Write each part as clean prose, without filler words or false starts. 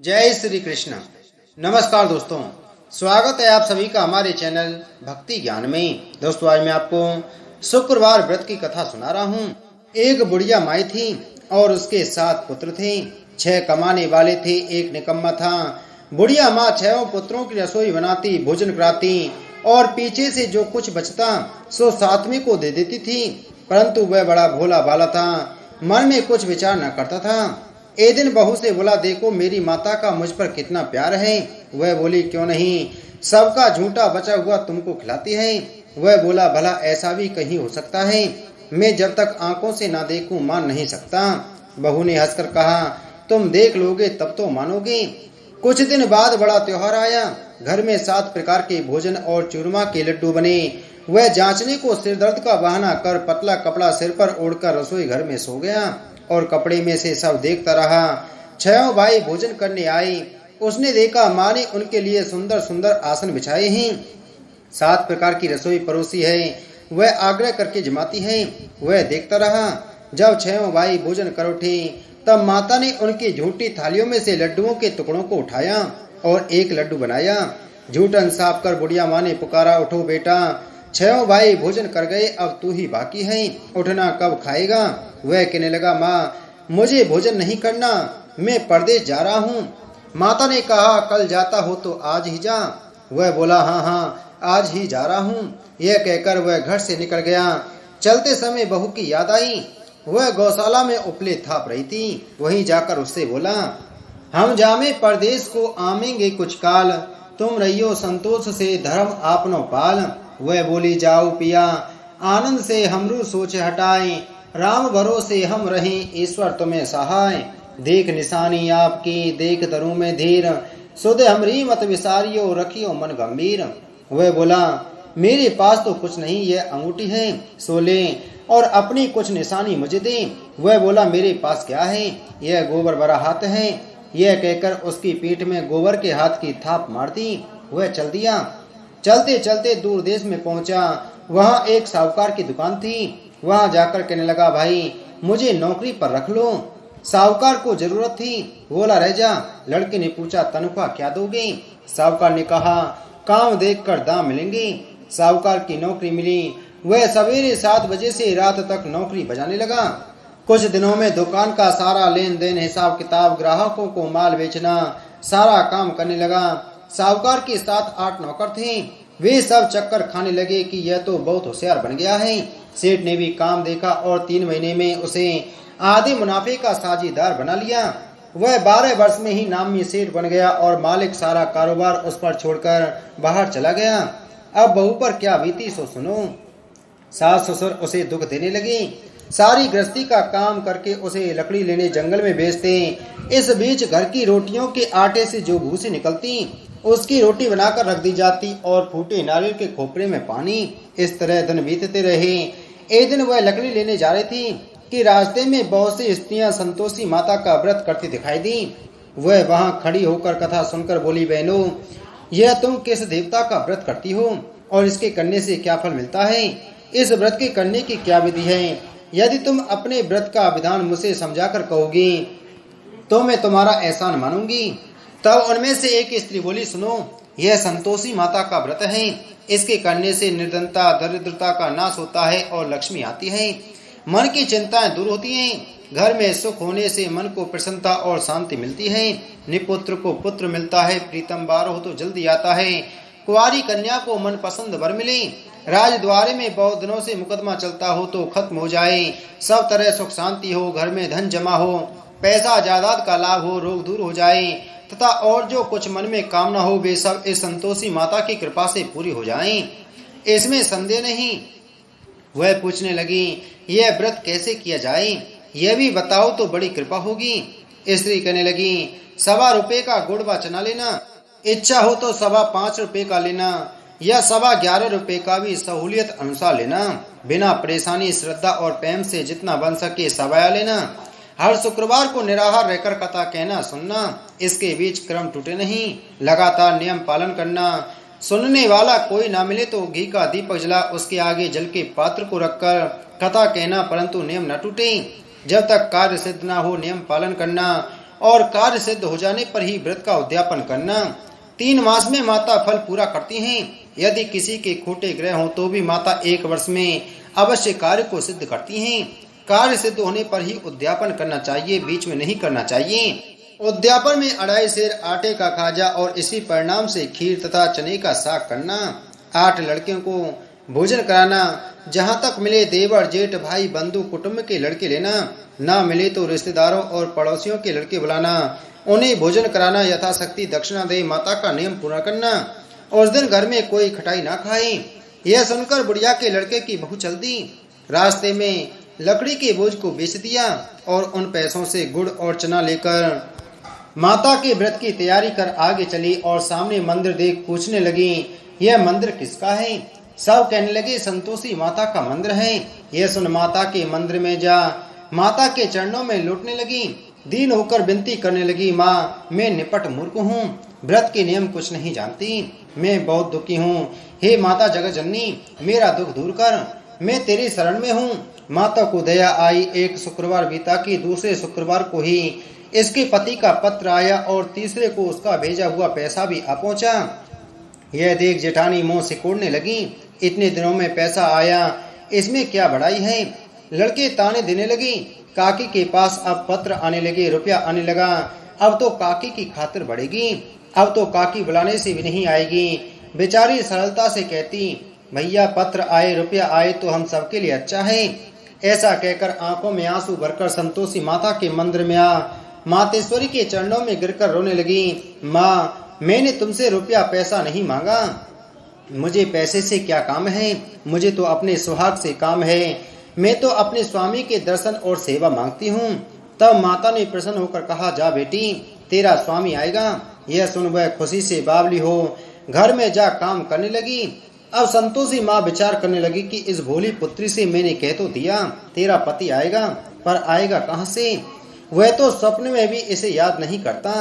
जय श्री कृष्ण। नमस्कार दोस्तों, स्वागत है आप सभी का हमारे चैनल भक्ति ज्ञान में। दोस्तों, आज मैं आपको शुक्रवार व्रत की कथा सुना रहा हूँ। एक बुढ़िया माई थी और उसके 7 पुत्र थे। 6 कमाने वाले थे, एक निकम्मा था। बुढ़िया माँ 6 पुत्रों की रसोई बनाती, भोजन कराती और पीछे से जो कुछ बचता सो 7वें को दे देती थी। परंतु वह बड़ा भोला भाला था, मन में कुछ विचार न करता था। एक दिन बहू से बोला, देखो मेरी माता का मुझ पर कितना प्यार है। वह बोली, क्यों नहीं, सबका झूठा बचा हुआ तुमको खिलाती है। वह बोला, भला ऐसा भी कहीं हो सकता है? मैं जब तक आंखों से ना देखूं मान नहीं सकता। बहू ने हंसकर कहा, तुम देख लोगे तब तो मानोगे। कुछ दिन बाद बड़ा त्योहार आया। घर में 7 प्रकार के भोजन और चूरमा के लड्डू बने। वह जांचने को सिर दर्द का बहाना कर पतला कपड़ा सिर पर ओढ़कर रसोई घर में सो गया और कपड़े में से सब देखता रहा। 6 भाई भोजन करने आए। उसने देखा माँ ने उनके लिए सुंदर सुंदर आसन बिछाए हैं, 7 प्रकार की रसोई परोसी है। वह आग्रह करके जमाती है। वह देखता रहा। जब 6 भाई भोजन कर उठे तब माता ने उनकी झूठी थालियों में से लड्डुओं के टुकड़ों को उठाया और एक लड्डू बनाया। झूठन साफ कर बुढ़िया माँ ने पुकारा, उठो बेटा, 6 भाई भोजन कर गए, अब तू ही बाकी है, उठना कब खाएगा? वह कहने लगा, माँ मुझे भोजन नहीं करना, मैं परदेश जा रहा हूँ। माता ने कहा, कल जाता हो तो आज ही जा। वह बोला, हाँ हाँ आज ही जा रहा हूँ। यह कहकर वह घर से निकल गया। चलते समय बहू की याद आई। वह गौशाला में उपले थाप रही थी। वहीं जाकर उससे बोला, हम जामे परदेश को आमेंगे कुछ काल, तुम रहियो संतोष से धर्म आपनो पाल। वह बोली, जाओ पिया आनंद से हमरू सोच हटाए, राम भरोसे हम रहें ईश्वर तुम्हें सहाय। देख निशानी आपकी देख दरों में धीर, सुध हमरी मत विसारियो रखियो मन गंभीर। वह बोला, मेरे पास तो कुछ नहीं, यह अंगूठी है सो ले और अपनी कुछ निशानी मुझे दे। वह बोला, मेरे पास क्या है, यह गोबर भरा हाथ है। यह कहकर उसकी पीठ में गोबर के हाथ की थाप मार दी। वह चल दिया। चलते चलते दूर देश में पहुंचा। वहां एक साहूकार की दुकान थी। वहां जाकर कहने लगा, भाई मुझे नौकरी पर रख लो। साहूकार को जरूरत थी, बोला रह जा। लड़के ने पूछा, तनख्वाह क्या दोगे? साहूकार ने कहा, काम देखकर दाम मिलेंगे। साहूकार की नौकरी मिली। वह सवेरे 7 बजे से रात तक नौकरी बजाने लगा। कुछ दिनों में दुकान का सारा लेन देन, हिसाब किताब, ग्राहकों को माल बेचना, सारा काम करने लगा। साहूकार के 7-8 नौकर थे। वे सब चक्कर खाने लगे कि यह तो बहुत होशियार बन गया है। सेठ ने भी काम देखा और 3 महीने में उसे आधे मुनाफे का साझेदार बना लिया। वह 12 वर्ष में ही नामी सेठ बन गया और मालिक सारा कारोबार उस पर छोड़कर बाहर चला गया। अब बहू पर क्या बीती सो सुनो। सास ससुर उसे दुख देने लगे। सारी गृहस्थी का काम करके उसे लकड़ी लेने जंगल में भेजते। इस बीच घर की रोटियों के आटे से जो भूसी निकलती उसकी रोटी बनाकर रख दी जाती और फूटे नारियल के खोपरे में पानी। इस तरह दिन बीतते रहे। एक दिन वह लकड़ी लेने जा रही थी कि रास्ते में बहुत सी स्त्रियां संतोषी माता का व्रत करती दिखाई दी। वह वहां खड़ी होकर कथा सुनकर बोली, बहनों यह तुम किस देवता का व्रत करती हो और इसके करने से क्या फल मिलता है? इस व्रत के करने की क्या विधि है? यदि तुम अपने व्रत का विधान मुझे समझाकर कहोगी तो मैं तुम्हारा एहसान मानूंगी। तब उनमें से एक स्त्री बोली, सुनो, यह संतोषी माता का व्रत है। इसके करने से निर्धनता दरिद्रता का नाश होता है और लक्ष्मी आती है। मन की चिंताएं दूर होती हैं। घर में सुख होने से मन को प्रसन्नता और शांति मिलती है। निपुत्र को पुत्र मिलता है, प्रीतम बार हो तो जल्दी आता है। कुंवारी कन्या को मन पसंद वर मिले। राजद्वारे में बहुत दिनों से मुकदमा चलता हो तो खत्म हो जाए। सब तरह सुख शांति हो, घर में धन जमा हो, पैसा जायदाद का लाभ हो, रोग दूर हो जाए तथा और जो कुछ मन में कामना हो वे सब इस संतोषी माता की कृपा से पूरी हो जाएं। इसमें संदेह नहीं। वह पूछने लगी, यह व्रत कैसे किया जाए, यह भी बताओ तो बड़ी कृपा होगी। स्त्री कहने लगी, 1.25 रुपये का गुड़ व चना लेना, इच्छा हो तो 5.25 रुपये का लेना या 11.25 रुपये का भी सहूलियत अनुसार लेना। बिना परेशानी श्रद्धा और प्रेम से जितना बन सके सवाया लेना। हर शुक्रवार को निराहार रहकर कथा कहना सुनना, इसके बीच क्रम टूटे नहीं। लगातार नियम पालन करना। सुनने वाला कोई ना मिले तो घी का दीपक जला उसके आगे जल के पात्र को रखकर कथा कहना, परंतु नियम न टूटे। जब तक कार्य सिद्ध न हो नियम पालन करना। और कार्य सिद्ध हो जाने पर ही व्रत का उद्यापन करना। 3 मास में माता फल पूरा करती हैं। यदि किसी के खोटे ग्रह हो तो भी माता 1 वर्ष में अवश्य कार्य को सिद्ध करती हैं। कार्य सिद्ध होने पर ही उद्यापन करना चाहिए, बीच में नहीं करना चाहिए। उद्यापन में 2.5 सेर आटे का खाजा और इसी परिणाम से खीर तथा चने का साग करना। 8 लड़कियों को भोजन कराना। जहाँ तक मिले देवर जेठ भाई बंधु कुटुंब के लड़के लेना, ना मिले तो रिश्तेदारों और पड़ोसियों के लड़के बुलाना, उन्हें भोजन कराना, यथाशक्ति दक्षिणा दे माता का नियम पूरा करना। उस दिन घर में कोई खटाई ना खाए। यह सुनकर बुढ़िया के लड़के की बहू चल दी। रास्ते में लकड़ी के बोझ को बेच दिया और उन पैसों से गुड़ और चना लेकर माता के व्रत की तैयारी कर आगे चली और सामने मंदिर देख पूछने लगी, यह मंदिर किसका है? सब कहने लगे, संतोषी माता का मंदिर है। यह सुन माता के मंदिर में जा माता के चरणों में लौटने लगी। दीन होकर विनती करने लगी, माँ मैं निपट मूर्ख हूँ, व्रत के नियम कुछ नहीं जानती, मैं बहुत दुखी हूँ। हे माता जगत जननी, मेरा दुख दूर कर, मैं तेरी शरण में हूँ। माता को दया आई। एक शुक्रवार बीता कि दूसरे शुक्रवार को ही इसके पति का पत्र आया और तीसरे को उसका भेजा हुआ पैसा भी आ पहुंचा। यह देख जेठानी मुंह सिकोड़ने लगी, इतने दिनों में पैसा आया, इसमें क्या बड़ाई है? लड़के ताने देने लगी। काकी के पास अब पत्र आने लगे, रुपया आने लगा। अब तो काकी की खातिर बढ़ेगी, अब तो काकी बुलाने से भी नहीं आएगी। बेचारी सरलता से कहती, भैया पत्र आए, रुपया आए तो हम सबके लिए अच्छा है। ऐसा कहकर आंखों में आंसू भरकर संतोषी माता के मंदिर में आ मातेश्वरी के चरणों में गिरकर रोने लगी। माँ मैंने तुमसे रुपया पैसा नहीं मांगा, मुझे पैसे से क्या काम है, मुझे तो अपने सुहाग से काम है, मैं तो अपने स्वामी के दर्शन और सेवा मांगती हूँ। तब माता ने प्रसन्न होकर कहा, जा बेटी तेरा स्वामी आएगा। यह सुन वह खुशी से बावली हो घर में जा काम करने लगी। अब संतोषी माँ विचार करने लगी कि इस भोली पुत्री से मैंने कह तो दिया तेरा पति आएगा, पर आएगा कहाँ से? वह तो स्वप्न में भी इसे याद नहीं करता,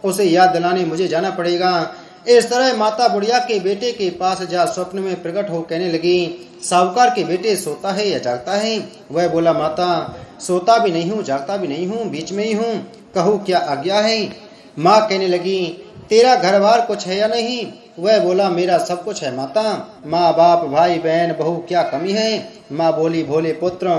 उसे याद दिलाने मुझे जाना पड़ेगा। इस तरह माता बुढ़िया के बेटे के पास जा स्वप्न में प्रकट हो कहने लगी, साहूकार के बेटे सोता है या जागता है? वह बोला, माता सोता भी नहीं हूँ, जागता भी नहीं हूँ, बीच में ही हूँ, कहूँ क्या आज्ञा है? माँ कहने लगी, तेरा घर बार कुछ है या नहीं? वह बोला, मेरा सब कुछ है माता, माँ बाप भाई बहन बहू क्या कमी है? माँ बोली, भोले पुत्र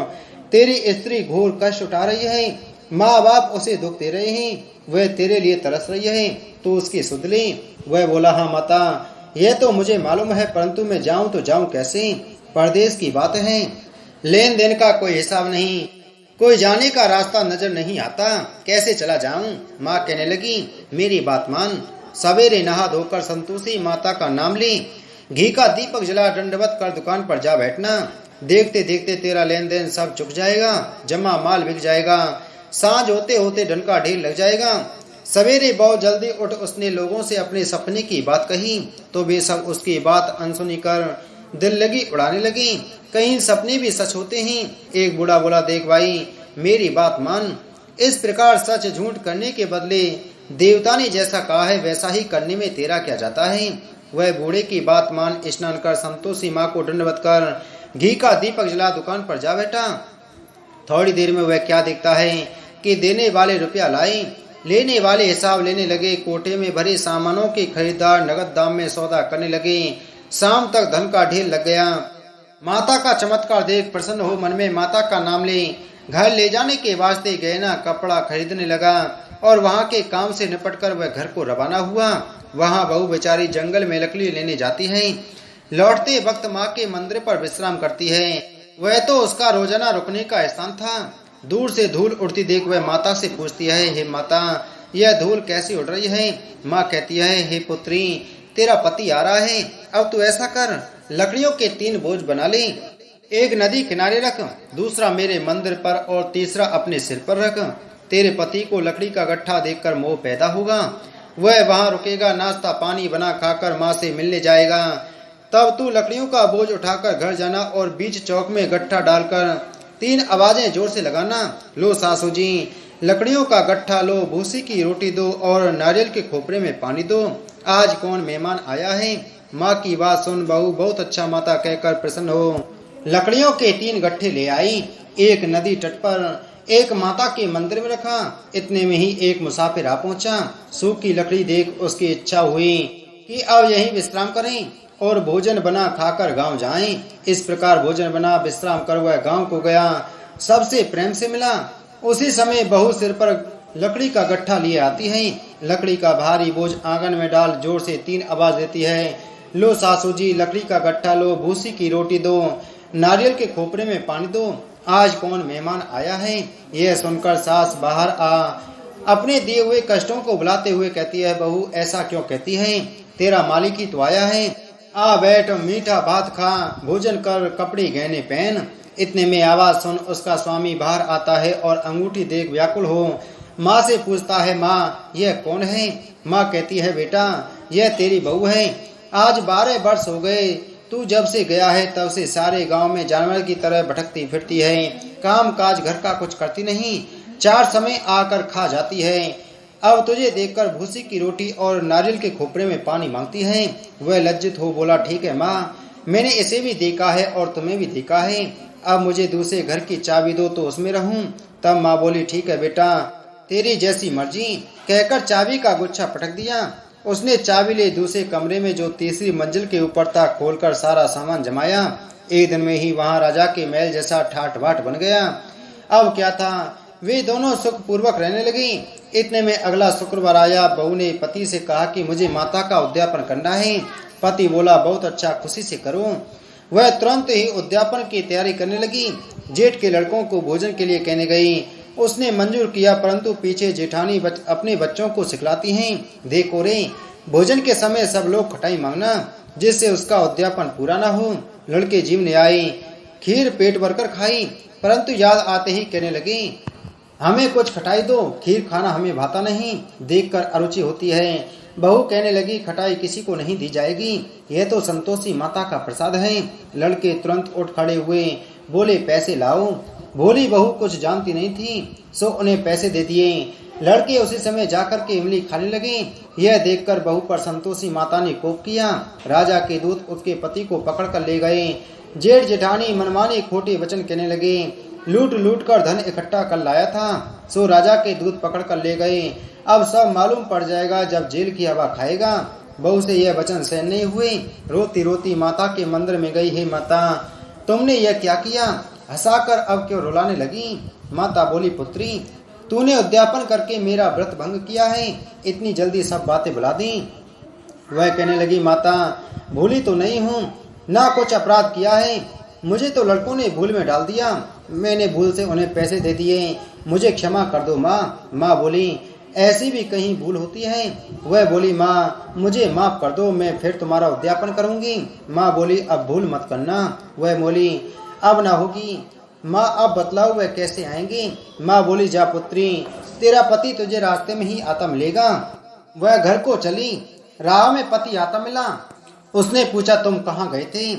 तेरी स्त्री घोर कष्ट उठा रही है, माँ बाप उसे दुख दे रहे हैं, वह तेरे लिए तरस रही है, तो उसकी सुध ले। वह बोला, हाँ माता यह तो मुझे मालूम है, परंतु मैं जाऊं तो जाऊं कैसे? परदेश की बात है, लेन देन का कोई हिसाब नहीं, कोई जाने का रास्ता नजर नहीं आता, कैसे चला जाऊं? माँ कहने लगी, मेरी बात मान, सवेरे नहा धोकर संतोषी माता का नाम ले, घी का दीपक जला दंडवत कर दुकान पर जा बैठना। देखते देखते तेरा लेन देन सब चुक जाएगा, जमा माल बिक जाएगा, सांझ होते होते धन का ढेर लग जाएगा। सवेरे बहुत जल्दी उठ उसने लोगों से अपने सपने की बात कही, तो वे सब उसकी बात अनसुनी कर दिल लगी उड़ाने लगी। कहीं सपने भी सच होते हैं। एक बूढ़ा बोला, देख भाई मेरी बात मान, इस प्रकार सच झूठ करने के बदले देवता ने जैसा कहा है वैसा ही करने में तेरा क्या जाता है? वह बूढ़े की बात मान स्नान कर संतोषी माँ को दंडवत कर घी का दीपक जला दुकान पर जा बैठा। थोड़ी देर में वह क्या देखता है कि देने वाले रुपया लाए, लेने वाले हिसाब लेने लगे। कोटे में भरे सामानों के खरीदार नगद दाम में सौदा करने लगे। शाम तक धन का ढेर लग गया। माता का चमत्कार देख प्रसन्न हो मन में माता का नाम ले घर ले जाने के वास्ते गहना कपड़ा खरीदने लगा और वहां के काम से निपटकर वह घर को रवाना हुआ। वहां बहू बेचारी जंगल में लकड़ी लेने जाती है। लौटते वक्त माँ के मंदिर पर विश्राम करती है। वह तो उसका रोजाना रुकने का स्थान था। दूर से धूल उड़ती देख वह माता से पूछती है, हे माता यह धूल कैसी उड़ रही है? माँ कहती है, हे पुत्री तेरा पति आ रहा है, अब तू ऐसा कर लकड़ियों के 3 बोझ बना ले, एक नदी किनारे रख, दूसरा मेरे मंदिर पर और तीसरा अपने सिर पर रख। तेरे पति को लकड़ी का गट्ठा देखकर मोह पैदा होगा, वह वहां रुकेगा, नाश्ता पानी बना खाकर माँ से मिलने जाएगा। तब तू लकड़ियों का बोझ उठाकर घर जाना और बीच चौक में गट्ठा डालकर 3 आवाजें जोर से लगाना, लो सासू जी लकड़ियों का गट्ठा लो, भूसी की रोटी दो और नारियल के खोपरे में पानी दो, आज कौन मेहमान आया है? माँ की बात सुन बहू बहुत अच्छा माता कहकर प्रसन्न हो लकड़ियों के 3 गट्ठे ले आई। एक नदी तट पर एक माता के मंदिर में रखा। इतने में ही एक मुसाफिर आ पहुंचा। सूखी लकड़ी देख उसकी इच्छा हुई कि अब यहीं विश्राम करें और भोजन बना खाकर गांव जाएं। इस प्रकार भोजन बना विश्राम कर वह गांव को गया। सबसे प्रेम से मिला। उसी समय बहू सिर पर लकड़ी का गट्ठा लिए आती है। लकड़ी का भारी बोझ आंगन में डाल जोर से 3 आवाज देती है, लो सासू जी, लकड़ी का गट्ठा लो, भूसी की रोटी दो, नारियल के खोपरे में पानी दो, आज कौन मेहमान आया है। यह सुनकर सास बाहर आ अपने दिए हुए कष्टों को बुलाते हुए कहती है, बहू ऐसा क्यों कहती है, तेरा मालिक ही तो आया है, आ बैठ, मीठा भात खा, भोजन कर, कपड़े गहने पहन। इतने में आवाज सुन उसका स्वामी बाहर आता है और अंगूठी देख व्याकुल हो माँ से पूछता है, माँ यह कौन है। माँ कहती है, बेटा यह तेरी बहू है। आज 12 वर्ष हो गए, तू जब से गया है तब से सारे गांव में जानवर की तरह भटकती फिरती है, काम काज घर का कुछ करती नहीं, 4 समय आकर खा जाती है। अब तुझे देखकर भूसी की रोटी और नारियल के खोपरे में पानी मांगती है। वह लज्जित हो बोला, ठीक है माँ, मैंने इसे भी देखा है और तुम्हें भी देखा है, अब मुझे दूसरे घर की चाबी दो तो उसमें रहूं। तब माँ बोली, ठीक है बेटा, तेरी जैसी मर्जी, कहकर चाबी का गुच्छा पटक दिया। उसने चाबी ले दूसरे कमरे में जो तीसरी मंजिल के ऊपर था खोलकर सारा सामान जमाया। एक दिन में ही वहां राजा के महल जैसा ठाट बाट बन गया। अब क्या था, वे दोनों सुख पूर्वक रहने लगी। इतने में अगला शुक्रवार आया। बहू ने पति से कहा कि मुझे माता का उद्यापन करना है। पति बोला, बहुत अच्छा, खुशी से करो। वह तुरंत ही उद्यापन की तैयारी करने लगी। जेठ के लड़कों को भोजन के लिए कहने गई। उसने मंजूर किया, परंतु पीछे जेठानी अपने बच्चों को सिखलाती हैं, देखो रे, भोजन के समय सब लोग खटाई मांगना, जिससे उसका उद्यापन पूरा ना हो। लड़के जीवने आए, खीर पेट भरकर खाई, परंतु याद आते ही कहने लगी, हमें कुछ खटाई दो, खीर खाना हमें भाता नहीं, देखकर अरुचि होती है। बहू कहने लगी, खटाई किसी को नहीं दी जाएगी, यह तो संतोषी माता का प्रसाद है। लड़के तुरंत उठ खड़े हुए, बोले, पैसे लाओ। भोली बहू कुछ जानती नहीं थी, सो उन्हें पैसे दे दिए। लड़के उसी समय जाकर के इमली खाने लगे। यह देखकर बहू पर संतोषी माता ने कोप किया। राजा के दूत उसके पति को पकड़ कर ले गए। जेठ जेठानी मनमाने खोटे वचन कहने लगे, लूट लूट कर धन इकट्ठा कर लाया था, सो राजा के दूत पकड़ कर ले गए। अब सब मालूम पड़ जाएगा जब जेल की हवा खाएगा। बहू से यह वचन सहन नहीं हुए। रोती रोती माता के मंदिर में गई, हे माता, तुमने यह क्या किया, हंसाकर अब क्यों रुलाने लगी। माता बोली, पुत्री, तूने उद्यापन करके मेरा व्रत भंग किया है, इतनी जल्दी सब बातें भुला दी। वह कहने लगी, माता, भूली तो नहीं हूँ, ना कुछ अपराध किया है, मुझे तो लड़कों ने भूल में डाल दिया, मैंने भूल से उन्हें पैसे दे दिए, मुझे क्षमा कर दो माँ। माँ बोली, ऐसी भी कहीं भूल होती है। वह बोली, माँ मुझे माफ कर दो, मैं फिर तुम्हारा उद्यापन करूंगी। माँ बोली, अब भूल मत करना। वह बोली, अब ना होगी। माँ, अब बतलाओ वह कैसे आएंगे। माँ बोली, जा पुत्री, तेरा पति तुझे रास्ते में ही आता मिलेगा। वह घर को चली। राह में पति आता मिला। उसने पूछा, तुम कहाँ गए थे।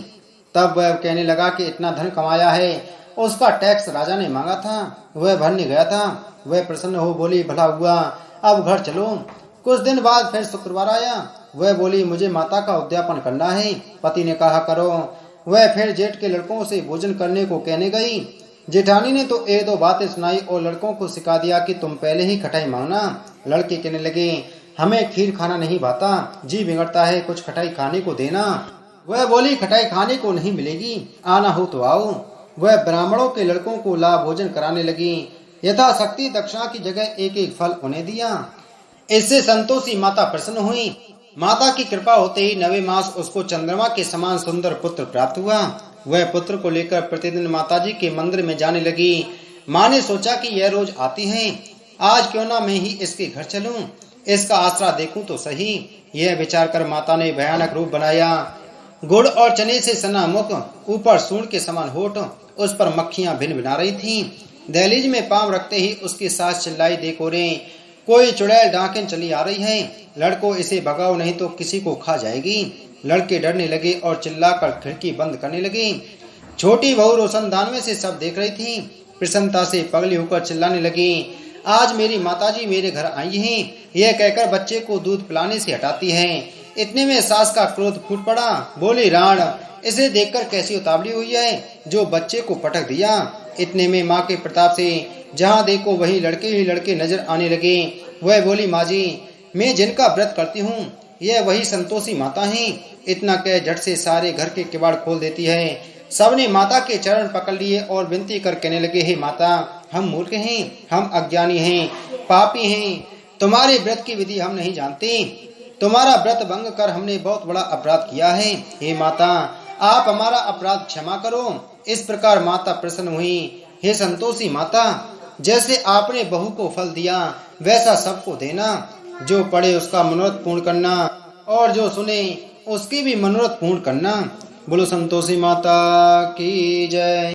तब वह कहने लगा कि इतना धन कमाया है, उसका टैक्स राजा ने मांगा था, वह भरने गया था। वह प्रसन्न हो बोली, भला हुआ, अब घर चलो। कुछ दिन बाद फिर शुक्रवार आया। वह बोली, मुझे माता का उद्यापन करना है। पति ने कहा, करो। वह फिर जेठ के लड़कों से भोजन करने को कहने गई। जेठानी ने तो 1-2 बातें सुनाई और लड़कों को सिखा दिया कि तुम पहले ही खटाई मांगना। लड़के कहने लगे, हमें खीर खाना नहीं भाता, जी बिगड़ता है, कुछ खटाई खाने को देना। वह बोली, खटाई खाने को नहीं मिलेगी, आना हो तो आओ। वह ब्राह्मणों के लड़कों को ला भोजन कराने लगी। यथाशक्ति दक्षिणा की जगह 1-1 फल उन्हें दिया। इससे संतोषी माता प्रसन्न हुई। माता की कृपा होते ही 9वें मास उसको चंद्रमा के समान सुंदर पुत्र प्राप्त हुआ। वह पुत्र को लेकर प्रतिदिन माताजी के मंदिर में जाने लगी। माँ ने सोचा कि यह रोज आती है, आज क्यों ना मैं ही इसके घर चलूं, इसका आसरा देखूं तो सही। यह विचार कर माता ने भयानक रूप बनाया। गुड़ और चने से सना मुख, ऊपर सूंड के समान होठ, उस पर मक्खियां भिन भिना रही थीं। दहलीज में पांव रखते ही उसकी सास चिल्लाई, देखो रे, कोई चुड़ैल डाकिन चली आ रही है, लड़को इसे भगाओ नहीं तो किसी को खा जाएगी। लड़के डरने लगे और चिल्लाकर खिड़की बंद करने लगे। छोटी बहू रोशनदान में से सब देख रही थी। प्रसन्नता से पगली होकर चिल्लाने लगी, आज मेरी माताजी मेरे घर आई हैं। यह कहकर बच्चे को दूध पिलाने से हटाती है। इतने में सास का क्रोध फूट पड़ा। बोली, राण, इसे देखकर कैसी उतावली हुई है, जो बच्चे को पटक दिया। इतने में माँ के प्रताप से जहाँ देखो वही लड़के ही लड़के नजर आने लगे। वह बोली, माँ जी, मैं जिनका व्रत करती हूँ यह वही संतोषी माता हैं। इतना कह झट से सारे घर के किवाड़ खोल देती है। सबने माता के चरण पकड़ लिए और विनती कर कहने लगे, हे माता, हम मूर्ख हैं, हम अज्ञानी हैं, पापी हैं, तुम्हारे व्रत की विधि हम नहीं जानते। तुम्हारा व्रत भंग कर हमने बहुत बड़ा अपराध किया है। हे माता, आप हमारा अपराध क्षमा करो। इस प्रकार माता प्रसन्न हुई। हे संतोषी माता, जैसे आपने बहू को फल दिया वैसा सबको देना। जो पढ़े उसका मनोरथ पूर्ण करना और जो सुने उसकी भी मनोरथ पूर्ण करना। बोलो संतोषी माता की जय।